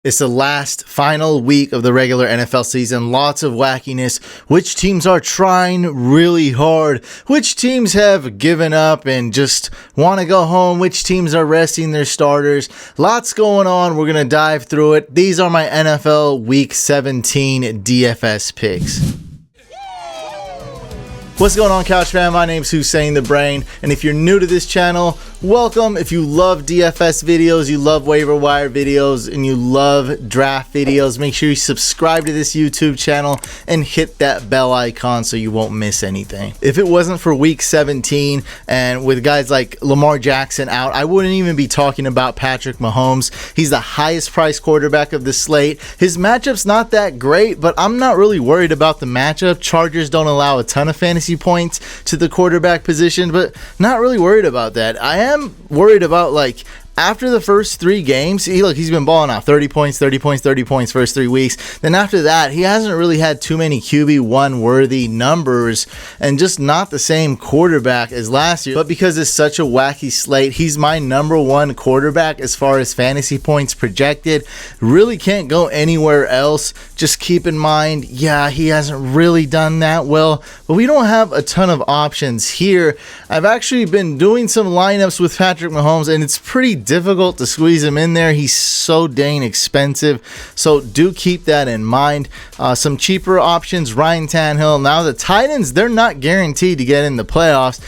It's the last final week of the regular NFL season. Lots of wackiness. Which teams are trying really hard? Which teams have given up and just want to go home? Which teams are resting their starters? Lots going on. We're going to dive through it. These are my NFL Week 17 DFS picks. What's going on, Couch Fam? My name's Hussein the Brain, and if you're new to this channel, welcome. If you love DFS videos, you love waiver wire videos, and you love draft videos, make sure you subscribe to this YouTube channel and hit that bell icon so you won't miss anything. If it wasn't for Week 17 and with guys like Lamar Jackson out, I wouldn't even be talking about Patrick Mahomes. He's the highest priced quarterback of the slate. His matchup's not that great, but I'm not really worried about the matchup. Chargers don't allow a ton of fantasy points to the quarterback position, but not really worried about that. I am worried about, like, after the first 3 games, he's been balling out 30 points, 30 points, 30 points first 3 weeks. Then after that, he hasn't really had too many QB1 worthy numbers and just not the same quarterback as last year. But because it's such a wacky slate, he's my #1 quarterback as far as fantasy points projected. Really can't go anywhere else. Just keep in mind, yeah, he hasn't really done that well, but we don't have a ton of options here. I've actually been doing some lineups with Patrick Mahomes, and it's pretty difficult to squeeze him in there. He's so dang expensive, so do keep that in mind. Some cheaper options: Ryan Tannehill. Now the Titans, they're not guaranteed to get in the playoffs.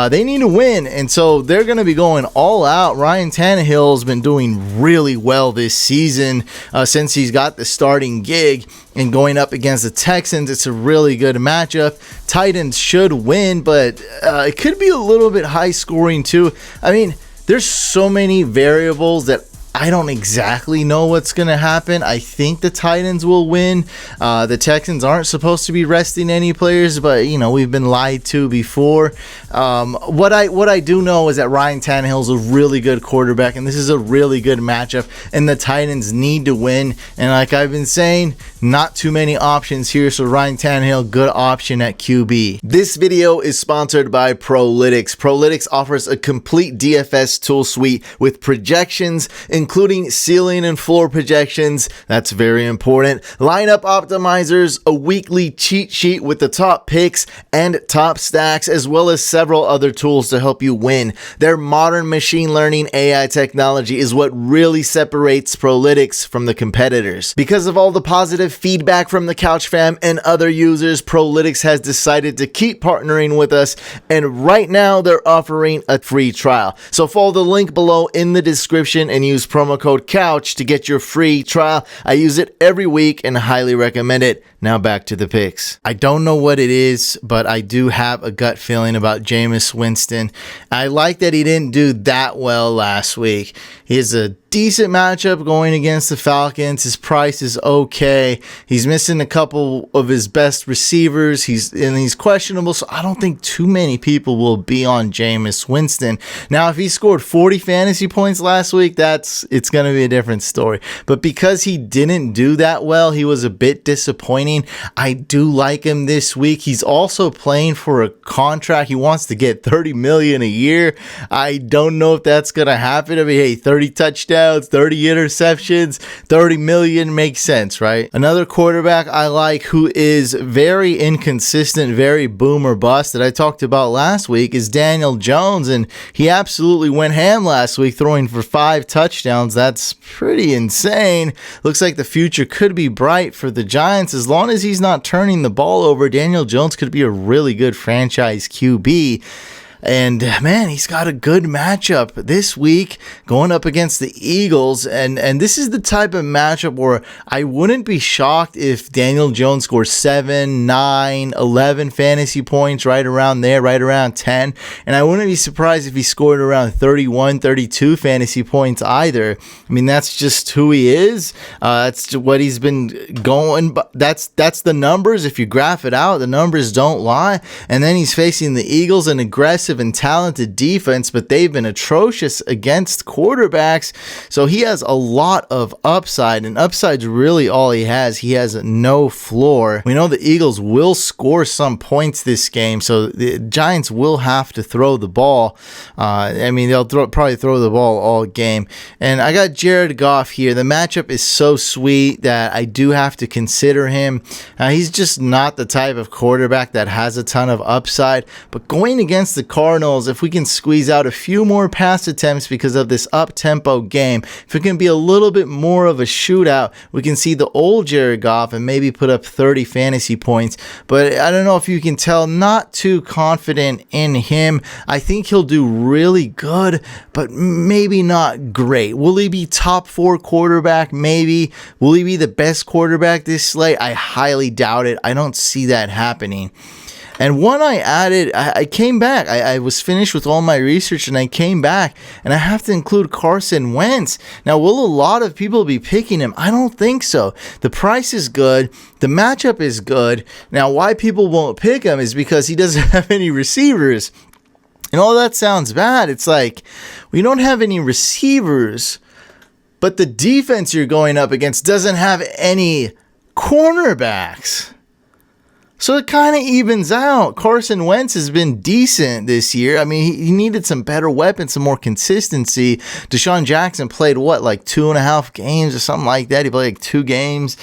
They need to win, and so they're going to be going all out. Ryan Tannehill has been doing really well this season since he's got the starting gig, and going up against the Texans, it's a really good matchup. Titans should win, but it could be a little bit high scoring too. I mean, there's so many variables that I don't exactly know what's going to happen. I think the Titans will win. The Texans aren't supposed to be resting any players, but, you know, we've been lied to before. What I do know is that Ryan Tannehill is a really good quarterback, and this is a really good matchup, and the Titans need to win. And like I've been saying, not too many options here, so Ryan Tannehill, good option at QB. This video is sponsored by Prolytics. Prolytics offers a complete DFS tool suite with projections, including ceiling and floor projections. That's very important. Lineup optimizers, a weekly cheat sheet with the top picks and top stacks, as well as several other tools to help you win. Their modern machine learning AI technology is what really separates Prolytics from the competitors. Because of all the positive feedback from the Couch Fam and other users, Prolytics has decided to keep partnering with us, and right now they're offering a free trial. So follow the link below in the description and use promo code COUCH to get your free trial. I use it every week and highly recommend it. Now back to the picks. I don't know what it is, but I do have a gut feeling about Jameis Winston. I like that he didn't do that well last week. He has a decent matchup going against the Falcons. His price is okay. He's missing a couple of his best receivers. He's questionable, so I don't think too many people will be on Jameis Winston. Now, if he scored 40 fantasy points last week, it's going to be a different story. But because he didn't do that well, he was a bit disappointing. I do like him this week. He's also playing for a contract. He wants to get $30 million a year. I don't know if that's going to happen. I mean, hey, 30 touchdowns, 30 interceptions, 30 million makes sense, right? Another quarterback I like who is very inconsistent, very boom or bust that I talked about last week is Daniel Jones, and he absolutely went ham last week, throwing for 5 touchdowns. That's pretty insane. Looks like the future could be bright for the Giants. As long as he's not turning the ball over, Daniel Jones could be a really good franchise QB. And man, he's got a good matchup this week going up against the Eagles. And this is the type of matchup where I wouldn't be shocked if Daniel Jones scores 7, 9, 11 fantasy points, right around there, right around 10. And I wouldn't be surprised if he scored around 31, 32 fantasy points either. I mean, that's just who he is. That's what he's been going. But that's the numbers. If you graph it out, the numbers don't lie. And then he's facing the Eagles, an aggressive impressive and talented defense, but they've been atrocious against quarterbacks. So he has a lot of upside, and upside's really all he has. He has no floor. We know the Eagles will score some points this game, so the Giants will have to throw the ball. I mean, they'll probably throw the ball all game. And I got Jared Goff here. The matchup is so sweet that I do have to consider him. He's just not the type of quarterback that has a ton of upside, but going against the Cardinals, if we can squeeze out a few more pass attempts because of this up-tempo game, if it can be a little bit more of a shootout, we can see the old Jared Goff and maybe put up 30 fantasy points. But I don't know if you can tell, not too confident in him. I think he'll do really good, but maybe not great. Will he be top 4 quarterback? Maybe. Will he be the best quarterback this slate? I highly doubt it. I don't see that happening. And one I added, I came back. I was finished with all my research and I came back, and I have to include Carson Wentz. Now, will a lot of people be picking him? I don't think so. The price is good. The matchup is good. Now, why people won't pick him is because he doesn't have any receivers. And all that sounds bad. It's like, we don't have any receivers, but the defense you're going up against doesn't have any cornerbacks. So it kind of evens out. Carson Wentz has been decent this year. I mean, he needed some better weapons, some more consistency. Deshaun Jackson played, like 2.5 games or something like that. He played like 2 games.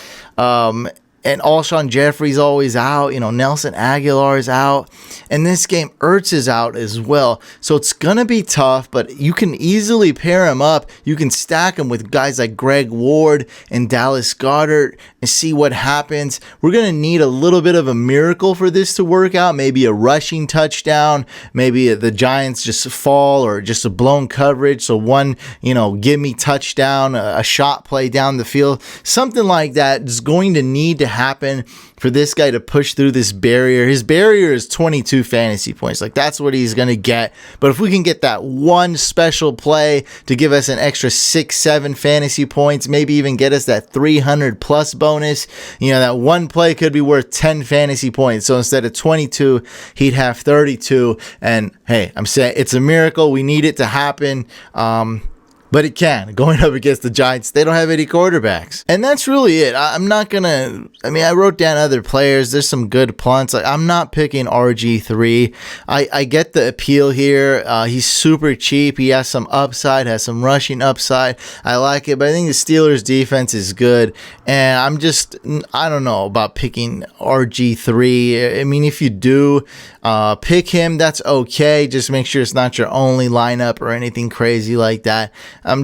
And Alshon Jeffrey's always out. Nelson Aguilar is out. And this game, Ertz is out as well. So it's going to be tough, but you can easily pair him up. You can stack him with guys like Greg Ward and Dallas Goedert and see what happens. We're going to need a little bit of a miracle for this to work out. Maybe a rushing touchdown. Maybe the Giants just fall, or just a blown coverage. So one, give me touchdown, a shot play down the field. Something like that is going to need to happen for this guy to push through this barrier. His barrier is 22 fantasy points. Like, that's what he's going to get. But if we can get that one special play to give us an extra 6-7 fantasy points, maybe even get us that 300 plus bonus, that one play could be worth 10 fantasy points. So instead of 22, he'd have 32. And hey, I'm saying it's a miracle. We need it to happen. But it can. Going up against the Giants, they don't have any quarterbacks. And that's really it. I'm not going to... I wrote down other players. There's some good punts. I'm not picking RG3. I get the appeal here. He's super cheap. He has some upside, has some rushing upside. I like it, but I think the Steelers' defense is good. And I don't know about picking RG3. If you do pick him, that's okay. Just make sure it's not your only lineup or anything crazy like that. I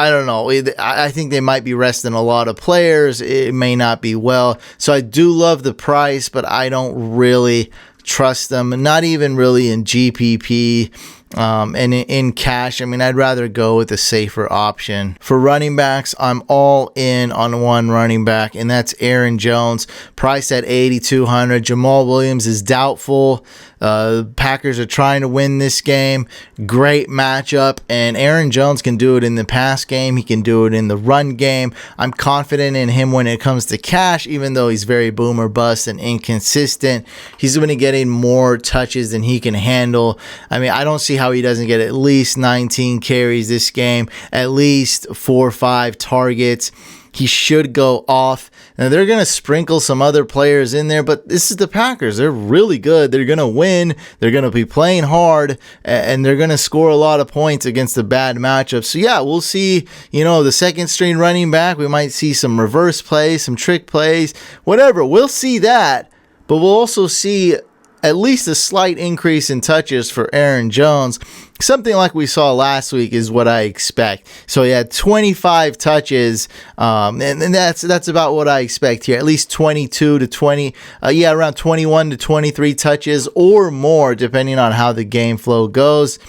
don't know. I think they might be resting a lot of players. It may not be well. So I do love the price, but I don't really trust them. Not even really in GPP. And in cash, I'd rather go with a safer option. For running backs, I'm all in on one running back, and that's Aaron Jones, priced at $8,200. Jamal Williams is doubtful. Packers are trying to win this game. Great matchup, and Aaron Jones can do it in the pass game. He can do it in the run game. I'm confident in him when it comes to cash, even though he's very boom or bust and inconsistent. He's going to be getting more touches than he can handle. I don't see how he doesn't get at least 19 carries this game, at least 4 or 5 targets. He should go off. Now, they're going to sprinkle some other players in there, but this is the Packers. They're really good. They're going to win. They're going to be playing hard, and they're going to score a lot of points against the bad matchups. So, yeah, we'll see, the second string running back. We might see some reverse plays, some trick plays, whatever. We'll see that, but we'll also see at least a slight increase in touches for Aaron Jones. Something like we saw last week is what I expect. So he had 25 touches, and that's about what I expect here. At least 22 to 20, around 21 to 23 touches or more, depending on how the game flow goes.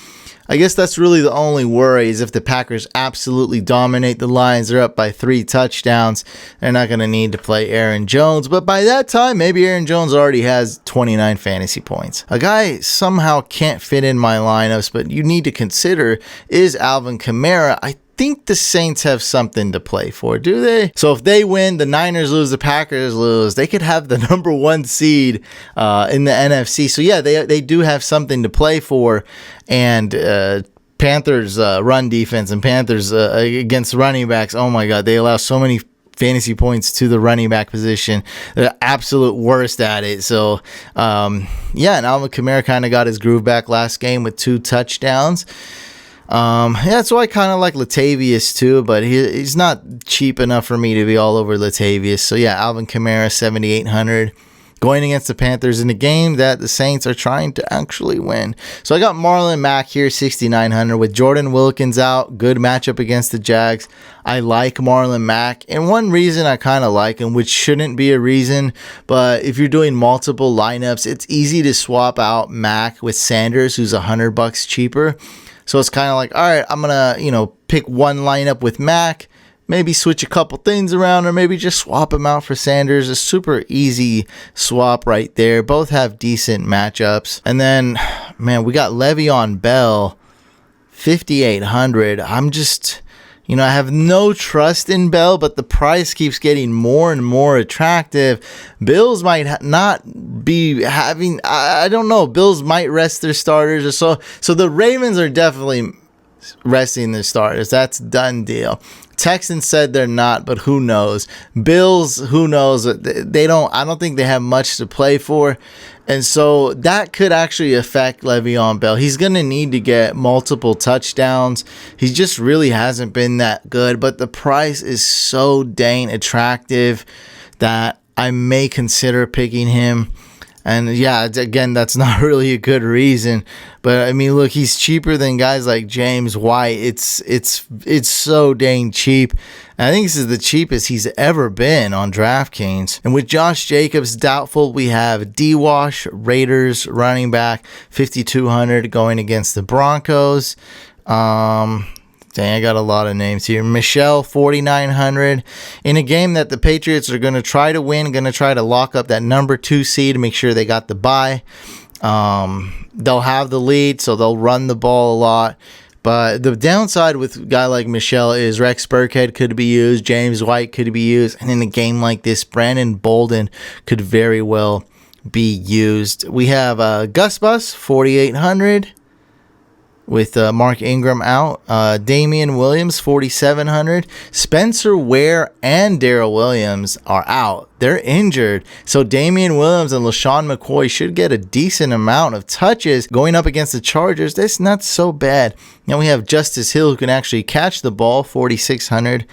I guess that's really the only worry, is if the Packers absolutely dominate the Lions. They're up by 3 touchdowns. They're not going to need to play Aaron Jones. But by that time, maybe Aaron Jones already has 29 fantasy points. A guy somehow can't fit in my lineups, but you need to consider, is Alvin Kamara. I think the Saints have something to play for, do they? So if they win, the Niners lose, the Packers lose, they could have the #1 seed in the NFC. So yeah, they do have something to play for. And Panthers run defense and Panthers against running backs, oh my God, they allow so many fantasy points to the running back position. They're absolute worst at it. So yeah, and Alvin Kamara kind of got his groove back last game with 2 touchdowns. Yeah, so I kind of like Latavius too, but he's not cheap enough for me to be all over Latavius. So yeah, Alvin Kamara 7,800 going against the Panthers in a game that the Saints are trying to actually win. So I got Marlon Mack here 6,900 with Jordan Wilkins out. Good matchup against the Jags. I like Marlon Mack, and one reason I kind of like him, which shouldn't be a reason, but if you're doing multiple lineups, it's easy to swap out Mack with Sanders, who's $100 cheaper. So it's kind of like, all right, I'm gonna pick one lineup with Mack, maybe switch a couple things around, or maybe just swap him out for Sanders. A super easy swap right there. Both have decent matchups. And then, man, we got Le'Veon Bell, 5,800. I'm just, I have no trust in Bell, but the price keeps getting more and more attractive. Bills might not be having, I don't know, Bills might rest their starters or so. So the Ravens are definitely resting their starters. That's done deal. Texans said they're not, but who knows? Bills, who knows? I don't think they have much to play for. And so that could actually affect Le'Veon Bell. He's going to need to get multiple touchdowns. He just really hasn't been that good, but the price is so dang attractive that I may consider picking him. And yeah, again, that's not really a good reason, but I mean, look, he's cheaper than guys like James White. It's so dang cheap. And I think this is the cheapest he's ever been on DraftKings. And with Josh Jacobs doubtful, we have D-Wash, Raiders running back, 5,200 going against the Broncos. Dang, I got a lot of names here. Michelle, 4,900. In a game that the Patriots are going to try to win, going to try to lock up that #2 seed, make sure they got the bye. They'll have the lead, so they'll run the ball a lot. But the downside with a guy like Michelle is Rex Burkhead could be used, James White could be used, and in a game like this, Brandon Bolden could very well be used. We have Gus Bus, 4,800. With Mark Ingram out. Damian Williams, 4,700. Spencer Ware and Darrell Williams are out. They're injured. So Damian Williams and LaShawn McCoy should get a decent amount of touches going up against the Chargers. That's not so bad. Now we have Justice Hill, who can actually catch the ball, 4,600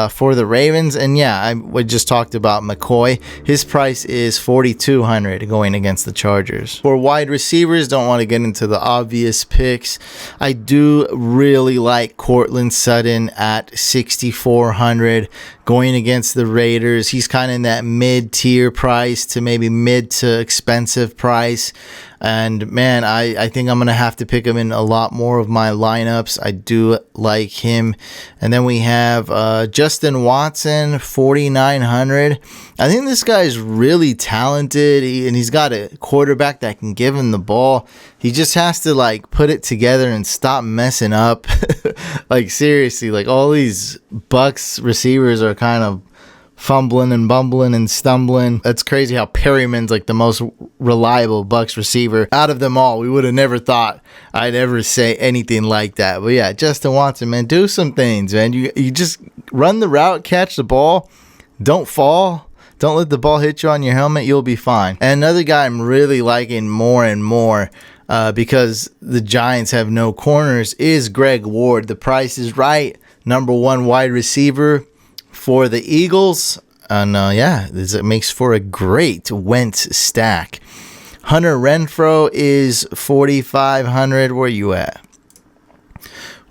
for the Ravens. And yeah, we just talked about McCoy. His price is 4,200 going against the Chargers. For wide receivers, don't want to get into the obvious picks. I do really like Courtland Sutton at 6,400 going against the Raiders. He's kind of in that mid-tier price to maybe mid to expensive price. And man, I think I'm going to have to pick him in a lot more of my lineups. I do like him. And then we have Justin Watson, 4,900. I think this guy is really talented, and he's got a quarterback that can give him the ball. He just has to put it together and stop messing up. Seriously, all these Bucs receivers are kind of fumbling and bumbling and stumbling. That's crazy how Perryman's the most reliable Bucs receiver out of them all. We would have never thought I'd ever say anything like that. But yeah, Justin Watson, man, do some things, man. You just run the route, catch the ball, don't fall. Don't let the ball hit you on your helmet. You'll be fine. And another guy I'm really liking more and more because the Giants have no corners is Greg Ward. The price is right. #1 wide receiver for the Eagles. And yeah, it makes for a great Wentz stack. Hunter Renfrow is 4,500. Where you at?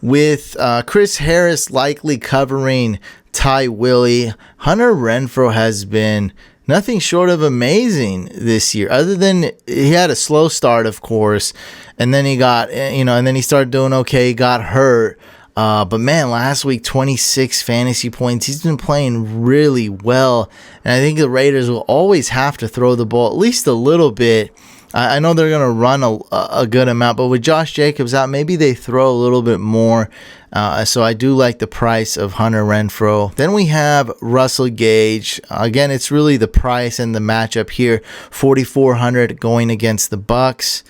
With Chris Harris likely covering Ty Willie, Hunter Renfrow has been nothing short of amazing this year. Other than he had a slow start, of course, and then he got, and then he started doing okay, got hurt. But man, last week, 26 fantasy points. He's been playing really well. And I think the Raiders will always have to throw the ball at least a little bit. I know they're going to run a good amount, but with Josh Jacobs out, maybe they throw a little bit more. So I do like the price of Hunter Renfrow. Then we have Russell Gage. Again, it's really the price and the matchup here. 4,400 going against the Bucks.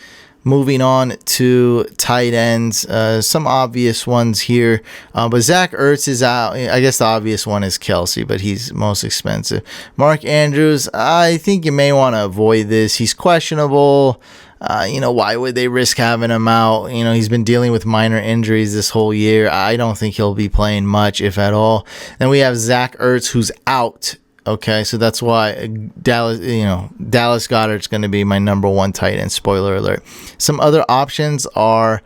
Moving on to tight ends, some obvious ones here. But Zach Ertz is out. I guess the obvious one is Kelsey, but he's most expensive. Mark Andrews, I think you may want to avoid this. He's questionable. Why would they risk having him out? He's been dealing with minor injuries this whole year. I don't think he'll be playing much, if at all. Then we have Zach Ertz, who's out. Okay, so that's why Dallas Goedert's going to be my number one tight end. Spoiler alert. Some other options are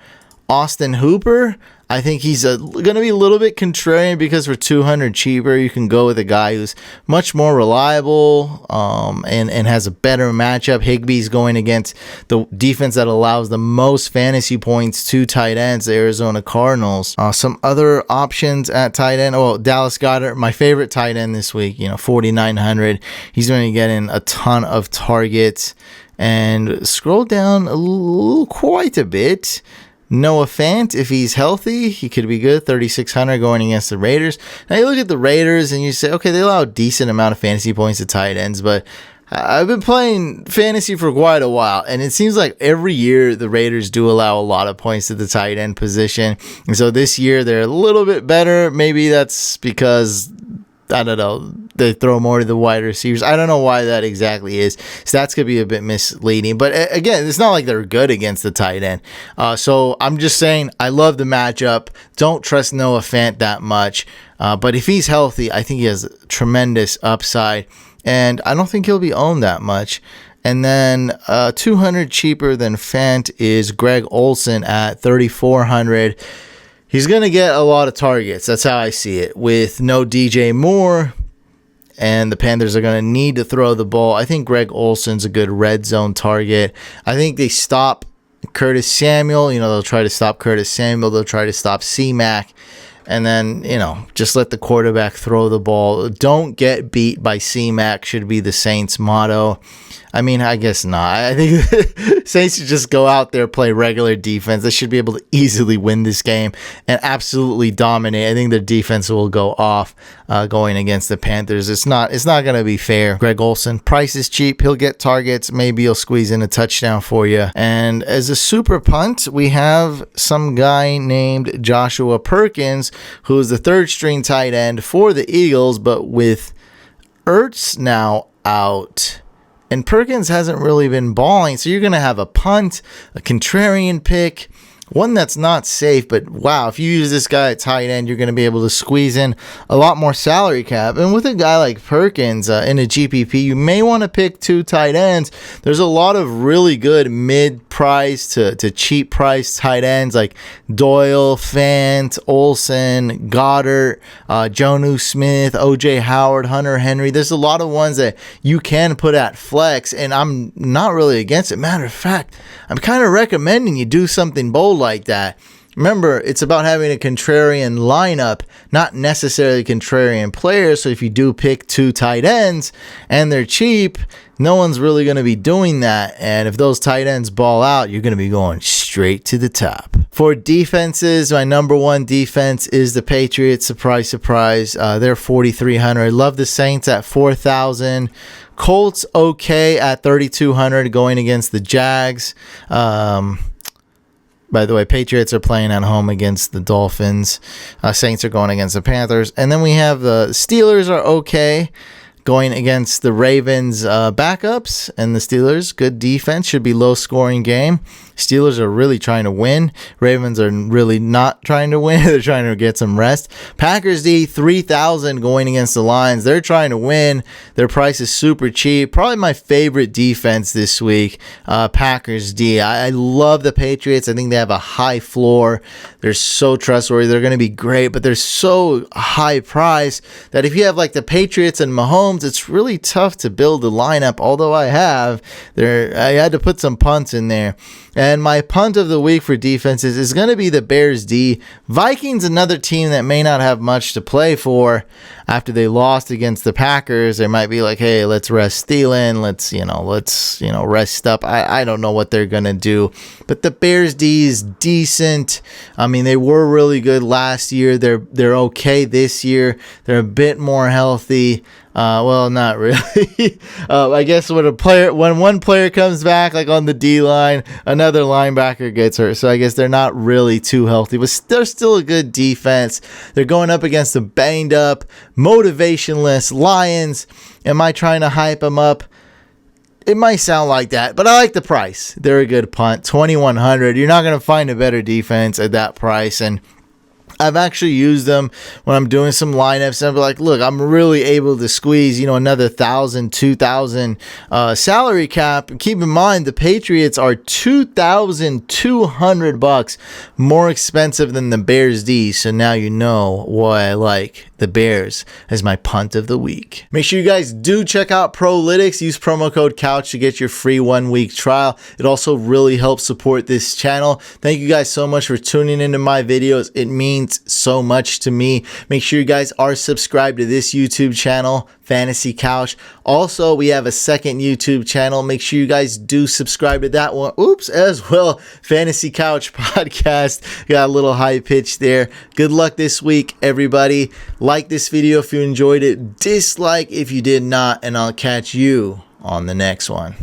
Austin Hooper. I think he's going to be a little bit contrarian because for $200 cheaper, you can go with a guy who's much more reliable and has a better matchup. Higbee's going against the defense that allows the most fantasy points to tight ends, the Arizona Cardinals. Some other options at tight end. Oh, Dallas Goedert, my favorite tight end this week, 4,900. He's going to get in a ton of targets. And scroll down quite a bit. Noah Fant, if he's healthy, he could be good. 3,600 going against the Raiders. Now you look at the Raiders and you say, okay, they allow a decent amount of fantasy points to tight ends, but I've been playing fantasy for quite a while, and it seems like every year the Raiders do allow a lot of points to the tight end position. And so this year they're a little bit better. Maybe that's because, I don't know, they throw more to the wide receivers. I don't know why that exactly is. Stats could be a bit misleading. But again, it's not like they're good against the tight end. So I'm just saying I love the matchup. Don't trust Noah Fant that much. But if he's healthy, I think he has tremendous upside. And I don't think he'll be owned that much. And then 200 cheaper than Fant is Greg Olsen at 3,400. He's going to get a lot of targets. That's how I see it. With no DJ Moore, and the Panthers are going to need to throw the ball, I think Greg Olsen's a good red zone target. I think they stop Curtis Samuel. They'll try to stop Curtis Samuel. They'll try to stop C-Mac. And then, just let the quarterback throw the ball. Don't get beat by C-Mac should be the Saints' motto. I mean, I guess not. I think Saints should just go out there, play regular defense. They should be able to easily win this game and absolutely dominate. I think their defense will go off going against the Panthers. It's not going to be fair. Greg Olsen, price is cheap. He'll get targets. Maybe he'll squeeze in a touchdown for you. And as a super punt, we have some guy named Joshua Perkins, who is the third string tight end for the Eagles, but with Ertz now out, and Perkins hasn't really been balling, so you're going to have a punt, a contrarian pick, one that's not safe, but wow, if you use this guy at tight end, you're going to be able to squeeze in a lot more salary cap. And with a guy like Perkins in a GPP, you may want to pick two tight ends. There's a lot of really good mid-price to cheap price tight ends like Doyle, Fant, Olsen, Goddard, Jonnu Smith, OJ Howard, Hunter Henry. There's a lot of ones that you can put at flex, and I'm not really against it. Matter of fact, I'm kind of recommending you do something bold like that. Remember, it's about having a contrarian lineup, not necessarily contrarian players. So if you do pick two tight ends and they're cheap, no one's really going to be doing that. And if those tight ends ball out, you're going to be going straight to the top. For defenses, my number one defense is the Patriots. Surprise, surprise. They're 4,300. Love the Saints at 4,000. Colts okay at 3,200 going against the Jags. By the way, Patriots are playing at home against the Dolphins. Saints are going against the Panthers. And then we have the Steelers are okay going against the Ravens backups. And the Steelers, good defense, should be low scoring game. Steelers are really trying to win. Ravens are really not trying to win. They're trying to get some rest. Packers D, 3,000 going against the Lions. They're trying to win. Their price is super cheap. Probably my favorite defense this week, Packers D. I love the Patriots. I think they have a high floor. They're so trustworthy. They're going to be great, but they're so high price that if you have like the Patriots and Mahomes, it's really tough to build a lineup. Although I had to put some punts in there. And my punt of the week for defenses is going to be the Bears D. Vikings, another team that may not have much to play for after they lost against the Packers. They might be like, hey, let's rest Thielen. Let's rest up. I don't know what they're going to do. But the Bears D is decent. I mean, they were really good last year. They're okay this year. They're a bit more healthy. Well, not really. I guess when one player comes back, like on the D line, another linebacker gets hurt. So I guess they're not really too healthy, but they're still a good defense. They're going up against the banged up, motivationless Lions. Am I trying to hype them up? It might sound like that, but I like the price. They're a good punt, 2,100. You're not going to find a better defense at that price, and I've actually used them when I'm doing some lineups, and I'm like, look, I'm really able to squeeze, another 1,000, 2,000 salary cap. And keep in mind, the Patriots are $2,200 more expensive than the Bears D. So now you know why I like the Bears as my punt of the week. Make sure you guys do check out Prolytics. Use promo code COUCH to get your free 1-week trial. It also really helps support this channel. Thank you guys so much for tuning into my videos. It means so much to me. Make sure you guys are subscribed to this YouTube channel, Fantasy Couch. Also, we have a second YouTube channel. Make sure you guys do subscribe to that one. As well, Fantasy Couch Podcast. Got a little high pitch there. Good luck this week, everybody. Like this video if you enjoyed it. Dislike if you did not, and I'll catch you on the next one.